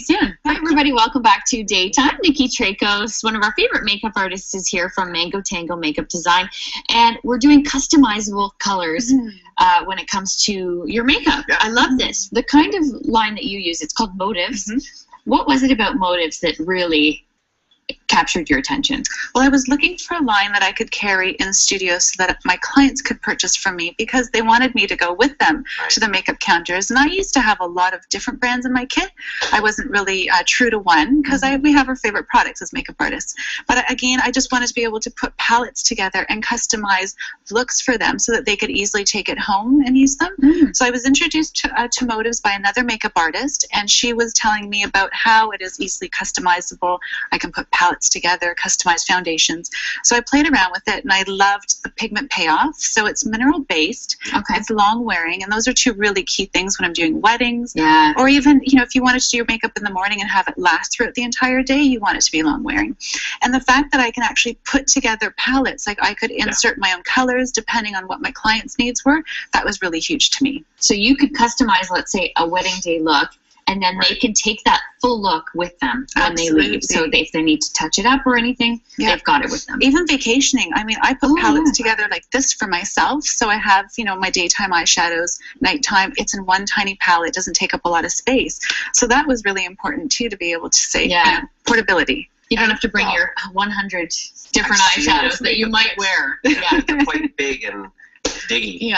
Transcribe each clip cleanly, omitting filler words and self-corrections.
soon. Hi, everybody. Welcome back to Daytime. Nikki Tracos, one of our favorite makeup artists, is here from Mango Tango Makeup Design. And we're doing customizable colors when it comes to your makeup. I love this. The kind of line that you use, it's called Motives. What was it about Motives that really captured your attention? Well, I was looking for a line that I could carry in studio so that my clients could purchase from me because they wanted me to go with them to the makeup counters. And I used to have a lot of different brands in my kit. I wasn't really true to one because we have our favorite products as makeup artists. But again, I just wanted to be able to put palettes together and customize looks for them so that they could easily take it home and use them. So I was introduced to Motives by another makeup artist, and she was telling me about how it is easily customizable. I can put palettes together, customized foundations. So I played around with it, and I loved the pigment payoff. So it's mineral based. It's long wearing, and those are two really key things when I'm doing weddings. Or even, you know, if you wanted to do your makeup in the morning and have it last throughout the entire day, you want it to be long wearing. And the fact that I can actually put together palettes, like I could insert my own colors depending on what my clients' needs were, that was really huge to me. So you could customize, let's say, a wedding day look, and then they can take that full look with them when they leave. So if they need to touch it up or anything, they've got it with them. Even vacationing. I mean, I put palettes together like this for myself. So I have, you know, my daytime eyeshadows, nighttime. It's in one tiny palette. It doesn't take up a lot of space. So that was really important, too, to be able to say portability. You don't have to bring your 100 different eyeshadows that you might wear. They're quite big and diggy.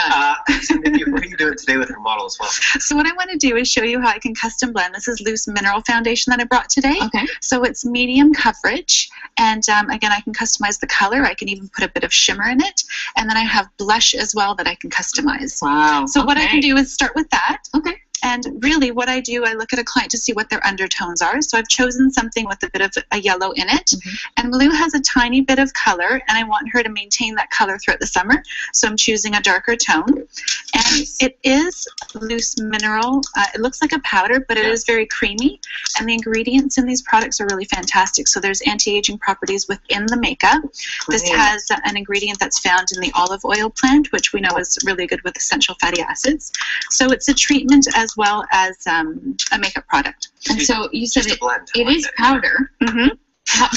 So Nikki, what are you doing today with your model as well? So what I want to do is show you how I can custom blend. This is loose mineral foundation that I brought today. So it's medium coverage, and again, I can customize the color. I can even put a bit of shimmer in it, and then I have blush as well that I can customize. So what I can do is start with that. And really what I do, I look at a client to see what their undertones are. So I've chosen something with a bit of a yellow in it. And Lou has a tiny bit of color, and I want her to maintain that color throughout the summer. So I'm choosing a darker tone. And it is loose mineral. It looks like a powder, but it is very creamy. And the ingredients in these products are really fantastic. So there's anti-aging properties within the makeup. This has an ingredient that's found in the olive oil plant, which we know is really good with essential fatty acids. So it's a treatment as well as a makeup product. And so you said it is powder.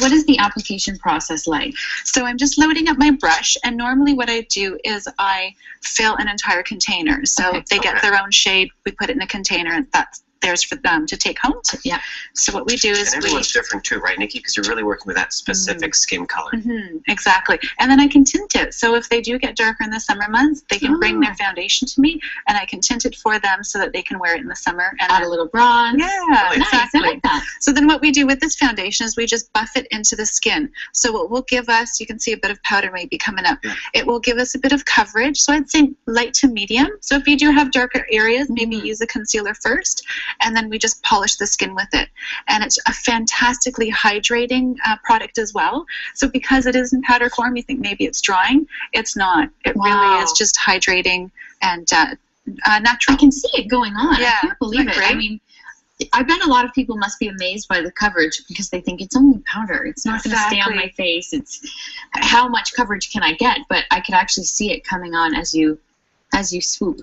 What is the application process like? So I'm just loading up my brush, and normally what I do is I fill an entire container. So they get their own shade, we put it in a container, and that's theirs for them to take home. So what we do is everyone's different too, right, Nikki? Because you're really working with that specific skin color. Exactly. And then I can tint it. So if they do get darker in the summer months, they can bring their foundation to me, and I can tint it for them so that they can wear it in the summer and add a little bronze. Exactly. I like that. So then what we do with this foundation is we just buff it into the skin. So what will give us, you can see a bit of powder maybe coming up. It will give us a bit of coverage. So I'd say light to medium. So if you do have darker areas, maybe use a concealer first, and then we just polish the skin with it. And it's a fantastically hydrating product as well. So because it is in powder form, you think maybe it's drying. It's not. It really is just hydrating and natural. I can see it going on. I can't believe it. Great? I mean, I bet a lot of people must be amazed by the coverage because they think it's only powder. It's not going to stay on my face. It's how much coverage can I get? But I could actually see it coming on as you swoop.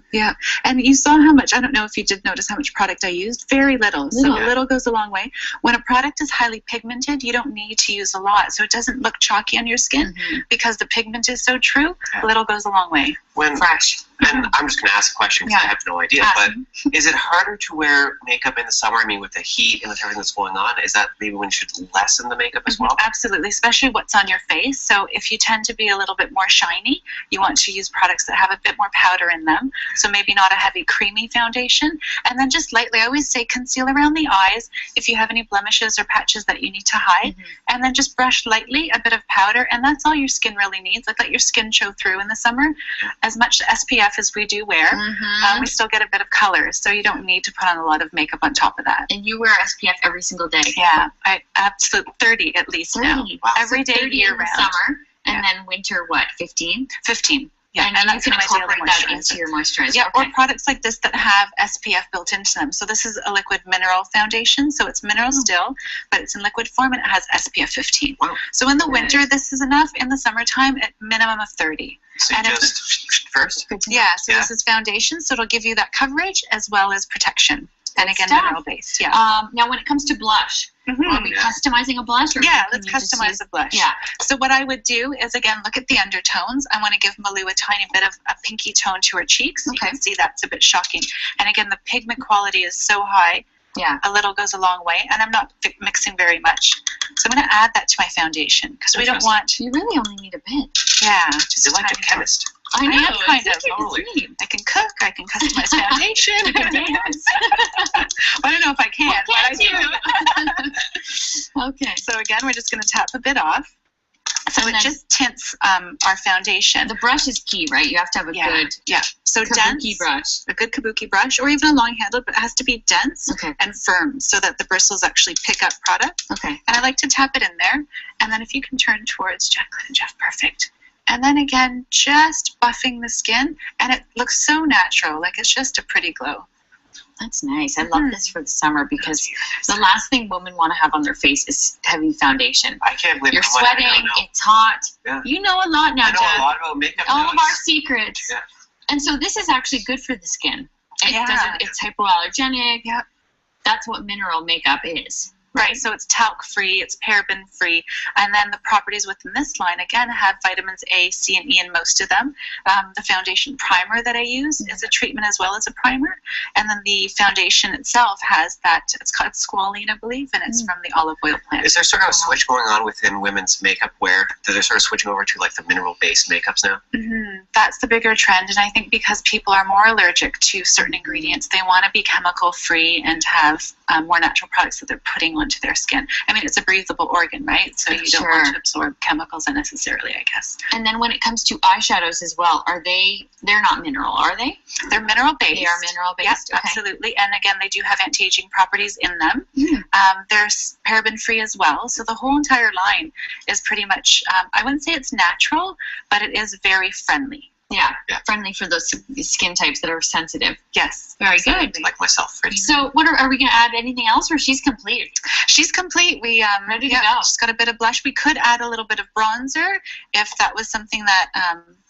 And you saw how much, I don't know if you did notice how much product I used. Very little. So a little goes a long way. When a product is highly pigmented, you don't need to use a lot. So it doesn't look chalky on your skin because the pigment is so true. Little goes a long way. Fresh. And I'm just going to ask a question because I have no idea, but is it harder to wear makeup in the summer? I mean, with the heat and with everything that's going on, is that maybe when you should lessen the makeup as well? Absolutely, especially what's on your face. So if you tend to be a little bit more shiny, you want to use products that have a bit more powder in them. So maybe not a heavy creamy foundation. And then just lightly, I always say conceal around the eyes if you have any blemishes or patches that you need to hide. And then just brush lightly, a bit of powder, and that's all your skin really needs. Like let your skin show through in the summer. As much SPF as we do wear, we still get a bit of color, so you don't need to put on a lot of makeup on top of that. And you wear SPF every single day? I absolutely 30 at least 30. Now. Every day year round. Summer, and then winter, what, 15? 15. And you can incorporate that into your moisturizer. Or products like this that have SPF built into them. So this is a liquid mineral foundation. So it's mineral still, but it's in liquid form, and it has SPF 15. So in the winter, this is enough. In the summertime, at minimum of 30. So and just first? So this is foundation, so it'll give you that coverage as well as protection. And again, stuff. mineral based. Yeah. Now, when it comes to blush, are we customizing a blush? Or let's customize the blush. Yeah. So what I would do is, again, look at the undertones. I want to give Malou a tiny bit of a pinky tone to her cheeks. You can see that's a bit shocking. And again, the pigment quality is so high. Yeah. A little goes a long way, and I'm not mixing very much. So I'm going to add that to my foundation because we don't want. You really only need a bit. Yeah. You're like a chemist. I know. I am kind of. Totally. I can cook. I can customize foundation. I can dance. I don't know if I can, but I do. Okay. So again, we're just going to tap a bit off. So it just tints our foundation. The brush is key, right? You have to have a good So kabuki brush. A good kabuki brush, or even a long handle, but it has to be dense and firm so that the bristles actually pick up product. Okay. And I like to tap it in there. And then if you can turn towards Jacqueline and Jeff, perfect. And then again, just buffing the skin, and it looks so natural, like it's just a pretty glow. That's nice. I love this for the summer because the last thing women want to have on their face is heavy foundation. I can't believe you're sweating. It's hot. Yeah. You know a lot now, I know Jeff. a lot about makeup. All of our secrets. Yeah. And so this is actually good for the skin. It's hypoallergenic. Yeah. That's what mineral makeup is. Right, so it's talc-free, it's paraben-free, and then the properties within this line, again, have vitamins A, C, and E in most of them. The foundation primer that I use is a treatment as well as a primer, and then the foundation itself has that, it's called squalene, I believe, and it's from the olive oil plant. Is there sort of a switch going on within women's makeup where they're sort of switching over to like the mineral-based makeups now? That's the bigger trend, and I think because people are more allergic to certain ingredients, they want to be chemical-free and have more natural products that they're putting onto their skin. I mean, it's a breathable organ, right? So you don't want to absorb chemicals unnecessarily, I guess. And then when it comes to eyeshadows as well, they're not mineral, are they? They're mineral-based. They are mineral-based? Yes, absolutely. And again, they do have anti-aging properties in them. They're paraben-free as well. So the whole entire line is pretty much, I wouldn't say it's natural, but it is very friendly. Yeah, friendly for those skin types that are sensitive. Yes, very good. Like myself, pretty. So, what are we going to add? Anything else, or she's complete? She's complete. We ready to go. She's got a bit of blush. We could add a little bit of bronzer if that was something that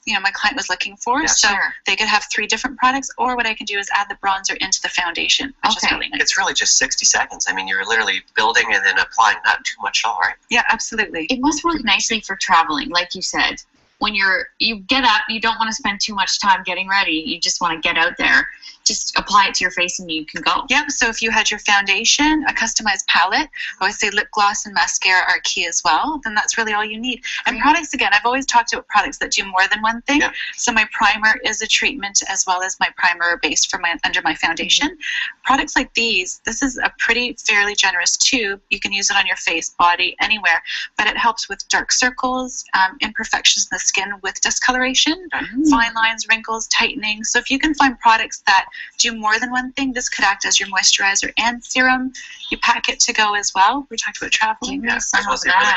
my client was looking for. Yeah, so they could have 3 different products, or what I can do is add the bronzer into the foundation, which is really nice. It's really just 60 seconds. I mean, you're literally building and then applying, not too much at all, right? Yeah, absolutely. It must work nicely for traveling, like you said. When you get up, you don't want to spend too much time getting ready. You just want to get out there. Just apply it to your face and you can go. Yep, so if you had your foundation, a customized palette, I always say lip gloss and mascara are key as well, then that's really all you need. And products, again, I've always talked about products that do more than one thing. So my primer is a treatment as well as my primer base for under my foundation. Products like these, this is a fairly generous tube. You can use it on your face, body, anywhere, but it helps with dark circles, imperfections in the skin with discoloration, fine lines, wrinkles, tightening. So if you can find products that do more than one thing, this could act as your moisturizer and serum. You pack it to go as well. We talked about traveling. Give me some of that.